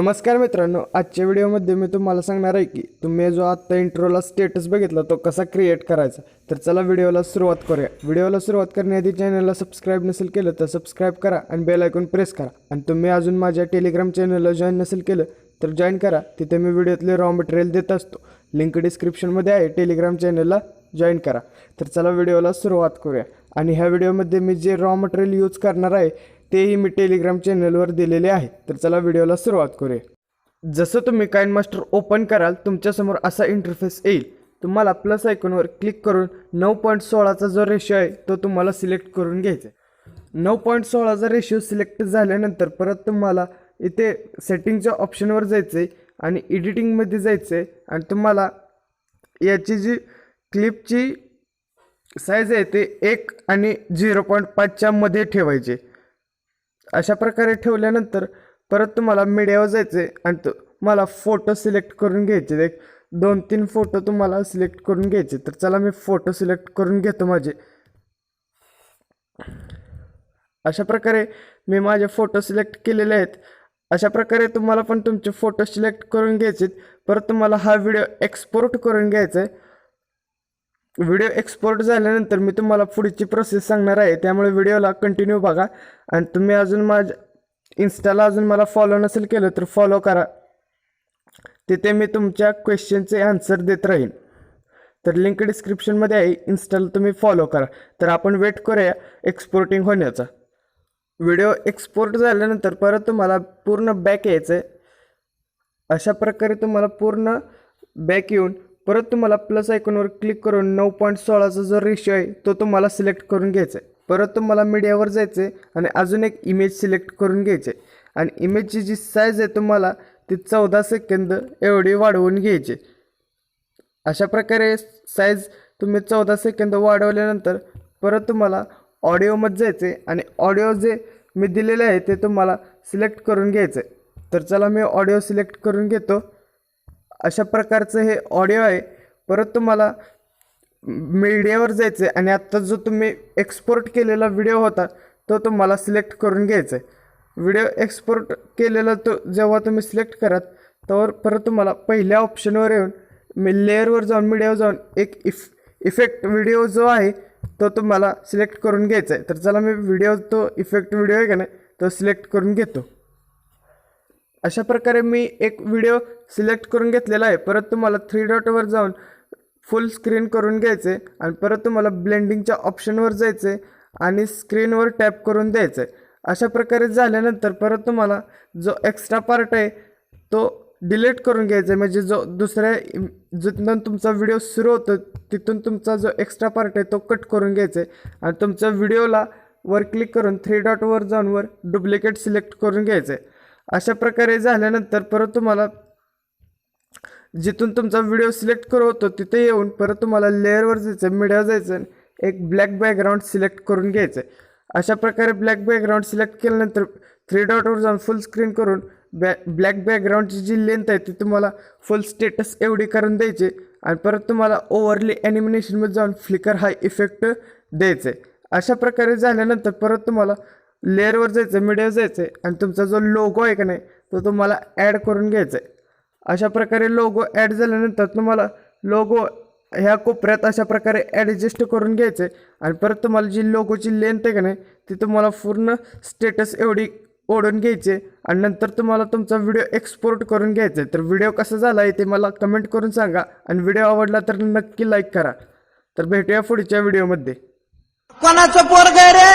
नमस्कार मित्रांनो, आजच्या व्हिडिओमध्ये मी तुम्हाला सांगणार आहे की तुम्ही जो आत्ता इंट्रोला स्टेटस बघितला तो कसा क्रिएट करायचा। तर चला व्हिडिओला सुरुवात करूया। व्हिडिओला सुरुवात करण्याआधी चॅनलला सबस्क्राइब नसेल केलं तर सबस्क्राइब करा आणि बेल आयकॉन प्रेस करा। आणि तुम्ही अजून माझ्या टेलिग्राम चॅनलला जॉइन नसेल केलं तर जॉइन करा, तिथे मी व्हिडिओतले रॉ मटेरियल देत असतो। लिंक डिस्क्रिप्शनमध्ये आहे, टेलिग्राम चॅनलला जॉइन करा। तर चला व्हिडिओला सुरुवात करूया। आणि ह्या व्हिडिओमध्ये मी जे रॉ मटेरियल यूज करणार आहे तेही मी टेलिग्राम चॅनलवर दिलेले आहे। तर चला व्हिडिओला सुरुवात करूया। जसं तुम्ही काइनमास्टर ओपन कराल तुमच्यासमोर असा इंटरफेस येईल। तुम्हाला प्लस आयकॉनवर क्लिक करून 9.16चा जो रेशो आहे तो तुम्हाला सिलेक्ट करून घ्यायचा आहे। 9.16चा रेशो सिलेक्ट झाल्यानंतर परत तुम्हाला इथे सेटिंगच्या ऑप्शनवर जायचं आहे आणि एडिटिंगमध्ये जायचं आहे आणि तुम्हाला याची जी क्लिपची साईज आहे ते 1 आणि 0.5च्या मध्ये ठेवायचे। अशा प्रकारे ठेवल्यानंतर परत तुम्हाला मीडियावर जायचं आहे आणि तुम्हाला फोटो सिलेक्ट करून घ्यायचे। एक 2-3 फोटो तुम्हाला सिलेक्ट करून घ्यायचे। तर चला मी फोटो सिलेक्ट करून घेतो माझे। अशा प्रकारे मी माझे फोटो सिलेक्ट केलेले आहेत। अशा प्रकारे तुम्हाला पण तुमचे फोटो सिलेक्ट करून घ्यायचे। परत तुम्हाला हा व्हिडिओ एक्सपोर्ट करून घ्यायचा आहे। व्हिडिओ एक्सपोर्ट झाल्यानंतर मी तुम्हाला पुढची प्रोसेस सांगणार आहे, त्यामुळे व्हिडिओला कंटिन्यू बघा। आणि तुम्ही अजून माझ्या इन्स्टाला अजून मला फॉलो नसेल केलं तर फॉलो करा, तिथे मी तुमच्या क्वेश्चनचे आन्सर देत राहीन। तर लिंक डिस्क्रिप्शनमध्ये आहे, इन्स्टाला तुम्ही फॉलो करा। तर आपण वेट करूया एक्सपोर्टिंग होण्याचा। व्हिडिओ एक्सपोर्ट झाल्यानंतर परत तुम्हाला पूर्ण बॅक यायचं आहे। अशा प्रकारे तुम्हाला पूर्ण बॅक येऊन परत तुम्हाला प्लस आयकॉनवर क्लिक करून 9.16चा जो रेशो आहे तो तुम्हाला सिलेक्ट करून घ्यायचा आहे। परत तुम्हाला मीडियावर जायचं आहे आणि अजून एक इमेज सिलेक्ट करून घ्यायची आहे आणि इमेजची जी साईज आहे तुम्हाला ती 14 सेकंद एवढी वाढवून घ्यायची। अशा प्रकारे साईज तुम्ही 14 सेकंद वाढवल्यानंतर परत तुम्हाला ऑडिओमध्ये जायचं आहे आणि ऑडिओ जे मी दिलेले आहे ते तुम्हाला सिलेक्ट करून घ्यायचं आहे। तर चला मी ऑडिओ सिलेक्ट करून घेतो। अशा प्रकारचं हे ऑडिओ आहे। परत तुम्हाला मीडियावर जायचं आहे आणि आत्ता जो तुम्ही एक्सपोर्ट केलेला व्हिडिओ होता तो तुम्हाला सिलेक्ट करून घ्यायचा आहे। व्हिडिओ एक्सपोर्ट केलेला तो जेव्हा तुम्ही सिलेक्ट कराल तर परत तुम्हाला पहिल्या ऑप्शनवर येऊन मी लेअरवर जाऊन मीडियावर जाऊन एक इफेक्ट व्हिडिओ जो आहे तो तुम्हाला सिलेक्ट करून घ्यायचा आहे। तर चला मी व्हिडिओ तो इफेक्ट व्हिडिओ आहे का नाही तो सिलेक्ट करून घेतो। अशा प्रकारे मी एक व्हिडिओ सिलेक्ट करून घेतलेला आहे। परत तुम्हाला 3 डॉटवर जाऊन फुल स्क्रीन करून घ्यायचे आणि परत तुम्हाला ब्लेंडिंगच्या ऑप्शनवर जायचे आणि स्क्रीनवर टॅप करून द्यायचं आहे। अशा प्रकारे झाल्यानंतर परत तुम्हाला जो एक्स्ट्रा पार्ट आहे तो डिलीट करून घ्यायचा आहे। म्हणजे जो दुसऱ्या जिथून तुमचा व्हिडिओ सुरू होतो तिथून तुमचा जो एक्स्ट्रा पार्ट आहे तो कट करून घ्यायचा आहे आणि तुमच्या व्हिडिओला वर क्लिक करून 3 डॉटवर जाऊन वर डुप्लिकेट सिलेक्ट करून घ्यायचं आहे। अशा प्रकारे झाल्यानंतर परत तुम्हाला जिथून तुमचा व्हिडिओ सिलेक्ट करू होतो तिथे येऊन परत तुम्हाला लेअरवर जायचं, मीडिया जायचं, एक ब्लॅक बॅकग्राऊंड सिलेक्ट करून घ्यायचं आहे। अशा प्रकारे ब्लॅक बॅकग्राऊंड सिलेक्ट केल्यानंतर 3 डॉटवर जाऊन फुल स्क्रीन करून ब्लॅक बॅकग्राऊंडची जी लेंथ आहे ती तुम्हाला फुल स्टेटस एवढी करून द्यायची आणि परत तुम्हाला ओव्हरली ॲनिमेशनमध्ये जाऊन फ्लिकर हा इफेक्ट द्यायचा आहे। अशा प्रकारे झाल्यानंतर परत तुम्हाला लेअरवर जायचं, मीडिया जायचं आणि तुमचा जो लोगो आहे का नाही तो तुम्हाला ॲड करून घ्यायचा आहे। अशा प्रकारे लोगो ॲड झाल्यानंतर तुम्हाला लोगो ह्या कोपऱ्यात अशा प्रकारे ॲडजस्ट करून घ्यायचं आहे आणि परत तुम्हाला जी लोगोची लेंथ आहे का नाही ती तुम्हाला पूर्ण स्टेटस एवढी ओढून घ्यायचे आणि नंतर तुम्हाला तुमचा व्हिडिओ एक्सपोर्ट करून घ्यायचा आहे। तर व्हिडिओ कसा झाला आहे ते मला कमेंट करून सांगा आणि व्हिडिओ आवडला तर नक्की लाईक करा। तर भेटूया पुढच्या व्हिडिओमध्ये। कोणाचं पोरग रे